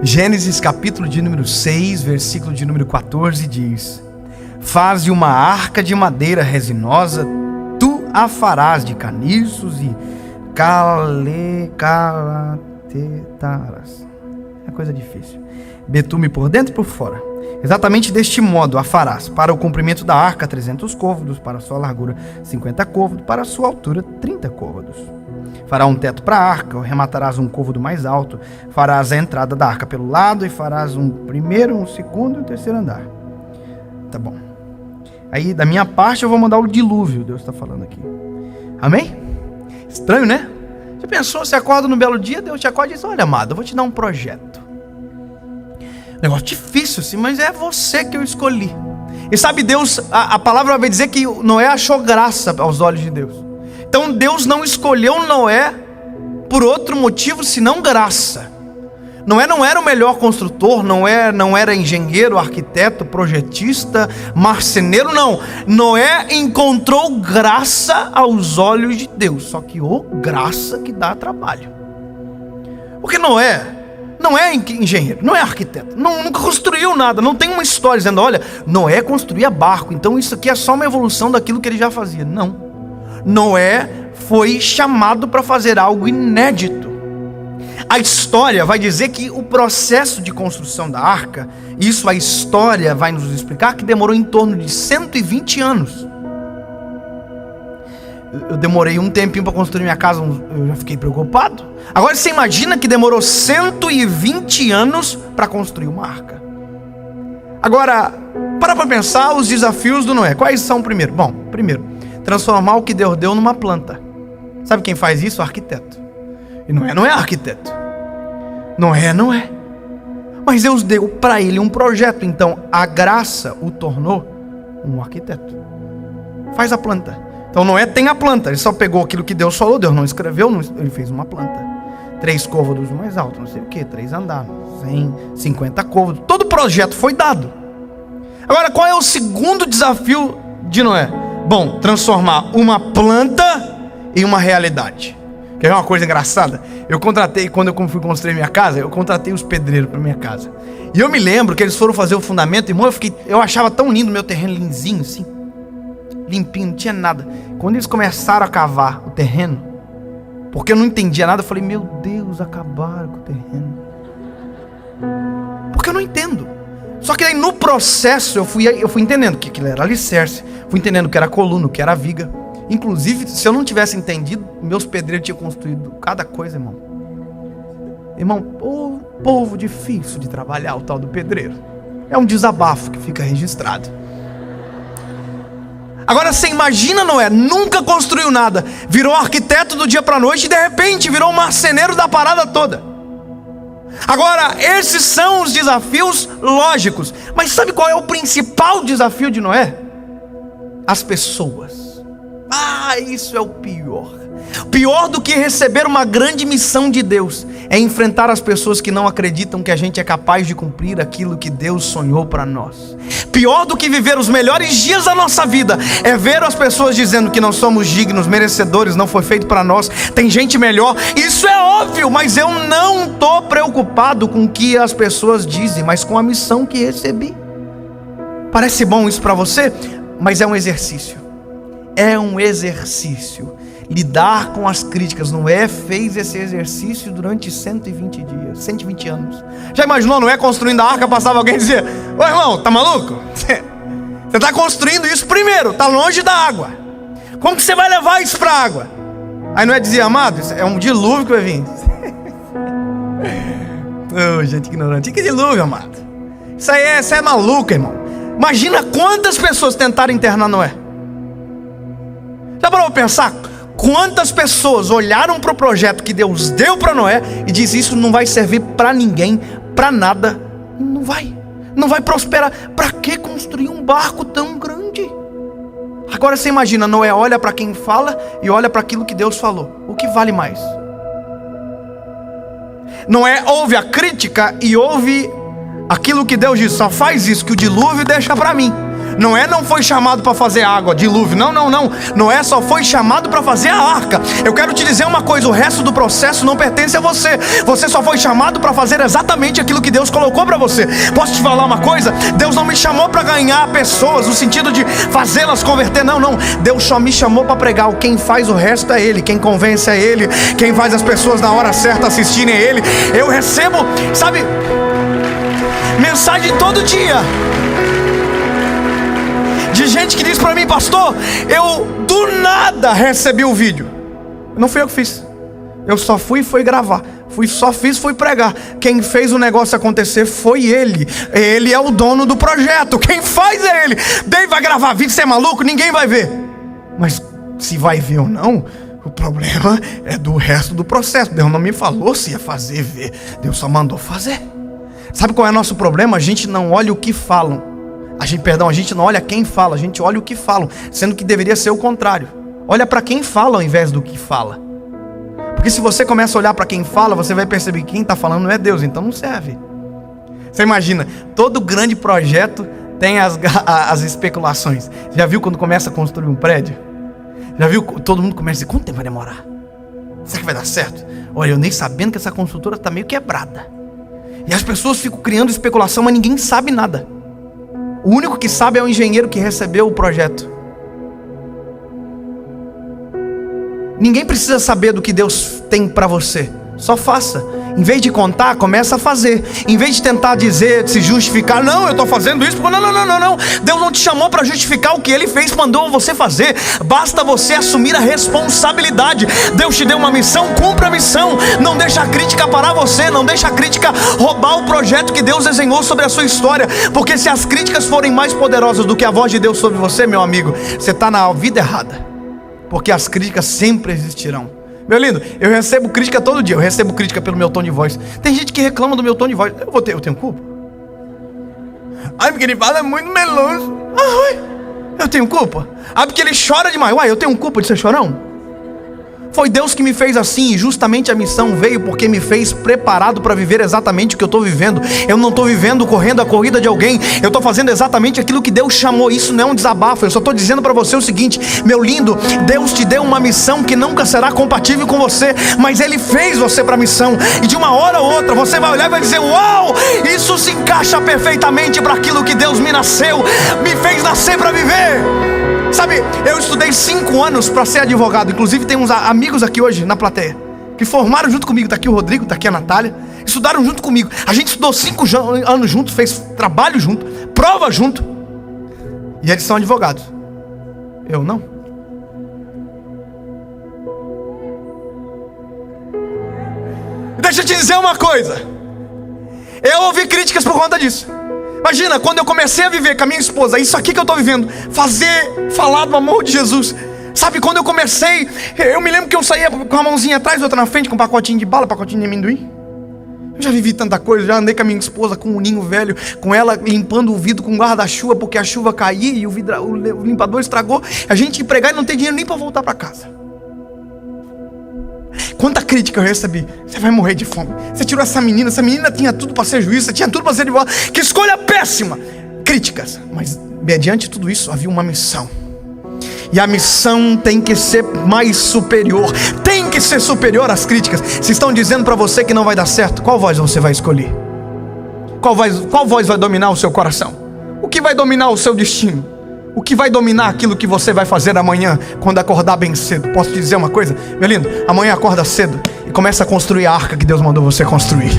Gênesis capítulo de número 6, versículo de número 14 diz: faze uma arca de madeira resinosa, tu a farás de caniços e calatetarás. É coisa difícil. Betume por dentro e por fora. Exatamente deste modo a farás. Para o comprimento da arca, 300 côvados, para a sua largura, 50 côvados, para a sua altura, 30 côvados. Fará um teto para a arca, rematarás um côvado mais alto, farás a entrada da arca pelo lado e farás um primeiro, um segundo e um terceiro andar. Tá bom. Aí, da minha parte, eu vou mandar o dilúvio, Deus está falando aqui. Amém? Estranho, né? Você pensou, você acorda no belo dia, Deus te acorda e diz: olha, amado, eu vou te dar um projeto. Negócio difícil, assim, mas é você que eu escolhi. E sabe, Deus, a palavra vai dizer que Noé achou graça aos olhos de Deus. Então Deus não escolheu Noé por outro motivo senão graça. Noé não era o melhor construtor, não era engenheiro, arquiteto, projetista, marceneiro, não. Noé encontrou graça aos olhos de Deus. Só que graça que dá trabalho. Porque Noé não é engenheiro, não é arquiteto, nunca construiu nada, não tem uma história dizendo: olha, Noé construía barco, então isso aqui é só uma evolução daquilo que ele já fazia. Não. Noé foi chamado para fazer algo inédito. A história vai dizer que o processo de construção da arca, isso a história vai nos explicar, que demorou em torno de 120 anos. Eu demorei um tempinho para construir minha casa, eu já fiquei preocupado. Agora você imagina que demorou 120 anos para construir uma arca. Agora, para pensar os desafios do Noé. Quais são primeiro? Bom, primeiro, transformar o que Deus deu numa planta. Sabe quem faz isso? O arquiteto. E Noé não é arquiteto. Noé não é. Mas Deus deu para ele um projeto. Então a graça o tornou um arquiteto. Faz a planta. Então Noé tem a planta. Ele só pegou aquilo que Deus falou. Deus não escreveu, ele fez uma planta. 3 côvados mais alto, não sei o que, 3 andares, 150 côvados. Todo o projeto foi dado. Agora, qual é o segundo desafio de Noé? Bom, transformar uma planta em uma realidade. Quer ver uma coisa engraçada? Quando eu fui construir minha casa, eu contratei os pedreiros para minha casa. E eu me lembro que eles foram fazer o fundamento, irmão, eu achava tão lindo meu terreno, lisinho assim, limpinho, não tinha nada. Quando eles começaram a cavar o terreno, porque eu não entendia nada, eu falei: meu Deus, acabaram com o terreno. Porque eu não entendo. Só que aí no processo eu fui entendendo que aquilo era alicerce, fui entendendo que era coluna, que era viga. Inclusive, se eu não tivesse entendido, meus pedreiros tinham construído cada coisa, irmão. Irmão, povo difícil de trabalhar, o tal do pedreiro. É um desabafo que fica registrado. Agora você imagina Noé, nunca construiu nada, virou arquiteto do dia para a noite e de repente virou um marceneiro da parada toda. Agora, esses são os desafios lógicos. Mas sabe qual é o principal desafio de Noé? As pessoas. Isso é o pior. Pior do que receber uma grande missão de Deus é enfrentar as pessoas que não acreditam que a gente é capaz de cumprir aquilo que Deus sonhou para nós. Pior do que viver os melhores dias da nossa vida é ver as pessoas dizendo que não somos dignos, merecedores, não foi feito para nós, tem gente melhor. Isso é óbvio, mas eu não estou preocupado com o que as pessoas dizem, mas com a missão que recebi. Parece bom isso para você, mas é um exercício. É um exercício. Lidar com as críticas. Noé fez esse exercício durante 120 dias, 120 anos. Já imaginou Noé construindo a arca, passava alguém e dizia: ô irmão, tá maluco? Você tá construindo isso primeiro, tá longe da água. Como que você vai levar isso pra água? Aí Noé dizia: amado, isso é um dilúvio que vai vir. Gente ignorante. Que dilúvio, amado? Isso é maluco, irmão. Imagina quantas pessoas tentaram internar Noé. Já parou pra pensar? Quantas pessoas olharam para o projeto que Deus deu para Noé e diz: isso não vai servir para ninguém, para nada. Não vai prosperar. Para que construir um barco tão grande? Agora você imagina, Noé olha para quem fala e olha para aquilo que Deus falou. O que vale mais? Noé ouve a crítica e ouve aquilo que Deus diz: só faz isso que o dilúvio deixa para mim. Noé não foi chamado para fazer água, dilúvio. Não. Noé só foi chamado para fazer a arca. Eu quero te dizer uma coisa: o resto do processo não pertence a você. Você só foi chamado para fazer exatamente aquilo que Deus colocou para você. Posso te falar uma coisa? Deus não me chamou para ganhar pessoas, no sentido de fazê-las converter. Não. Deus só me chamou para pregar. Quem faz o resto é Ele. Quem convence é Ele. Quem faz as pessoas na hora certa assistirem é Ele. Eu recebo, sabe, mensagem todo dia de gente que diz pra mim: pastor, eu do nada recebi o vídeo. Não fui eu que fiz. Eu só fui gravar. Fui pregar. Quem fez o negócio acontecer foi Ele. Ele é o dono do projeto. Quem faz é Ele. Dave vai gravar vídeo, você é maluco? Ninguém vai ver. Mas se vai ver ou não, o problema é do resto do processo. Deus não me falou se ia fazer ver. Deus só mandou fazer. Sabe qual é o nosso problema? A gente não olha o que falam. A gente não olha quem fala, a gente olha o que falam, sendo que deveria ser o contrário. Olha para quem fala ao invés do que fala. Porque se você começa a olhar para quem fala, você vai perceber que quem está falando não é Deus, então não serve. Você imagina, todo grande projeto tem as especulações. Já viu quando começa a construir um prédio? Já viu? Todo mundo começa a dizer: quanto tempo vai demorar? Será que vai dar certo? Olha, eu nem sabendo que essa construtora está meio quebrada. E as pessoas ficam criando especulação, mas ninguém sabe nada. O único que sabe é o engenheiro que recebeu o projeto. Ninguém precisa saber do que Deus tem para você. Só faça. Em vez de contar, começa a fazer. Em vez de tentar dizer, se justificar: não, eu estou fazendo isso porque... Não. Deus não te chamou para justificar o que Ele fez, mandou você fazer. Basta você assumir a responsabilidade. Deus te deu uma missão, cumpra a missão. Não deixa a crítica parar você. Não deixa a crítica roubar o projeto que Deus desenhou sobre a sua história. Porque se as críticas forem mais poderosas do que a voz de Deus sobre você, meu amigo, você está na vida errada. Porque as críticas sempre existirão. Meu lindo, eu recebo crítica todo dia. Eu recebo crítica pelo meu tom de voz. Tem gente que reclama do meu tom de voz. Eu tenho culpa? Ai, porque ele fala muito meloso. Eu tenho culpa? Porque ele chora demais. Eu tenho culpa de ser chorão? Foi Deus que me fez assim, e justamente a missão veio porque me fez preparado para viver exatamente o que eu estou vivendo. Eu não estou vivendo correndo a corrida de alguém. Eu estou fazendo exatamente aquilo que Deus chamou. Isso não é um desabafo. Eu só estou dizendo para você o seguinte: meu lindo, Deus te deu uma missão que nunca será compatível com você, mas Ele fez você para a missão. E de uma hora ou outra você vai olhar e vai dizer: uau, isso se encaixa perfeitamente para aquilo que Deus me fez nascer para viver. Sabe, eu estudei 5 anos para ser advogado. Inclusive tem uns amigos aqui hoje na plateia que formaram junto comigo. Está aqui o Rodrigo, está aqui a Natália. Estudaram junto comigo. A gente estudou 5 anos juntos, fez trabalho junto, prova junto. E eles são advogados. Eu não. Deixa eu te dizer uma coisa. Eu ouvi críticas por conta disso. Imagina, quando eu comecei a viver com a minha esposa, isso aqui que eu estou vivendo, falar do amor de Jesus. Sabe, quando eu comecei, eu me lembro que eu saía com a mãozinha atrás, outra na frente, com um pacotinho de bala, pacotinho de amendoim. Eu já vivi tanta coisa, já andei com a minha esposa com um ninho velho, com ela limpando o vidro com guarda-chuva, porque a chuva caía e o limpador estragou. A gente ia pregar e não tem dinheiro nem para voltar para casa. Quanta crítica eu recebi: você vai morrer de fome, você tirou essa menina tinha tudo para ser juiz, você tinha tudo para ser advogado, que escolha péssima. Críticas, mas mediante tudo isso havia uma missão. E a missão tem que ser mais superior, tem que ser superior às críticas. Se estão dizendo para você que não vai dar certo, qual voz você vai escolher? Qual voz vai dominar o seu coração? O que vai dominar o seu destino? O que vai dominar aquilo que você vai fazer amanhã, quando acordar bem cedo? Posso te dizer uma coisa, meu lindo? Amanhã acorda cedo e começa a construir a arca que Deus mandou você construir.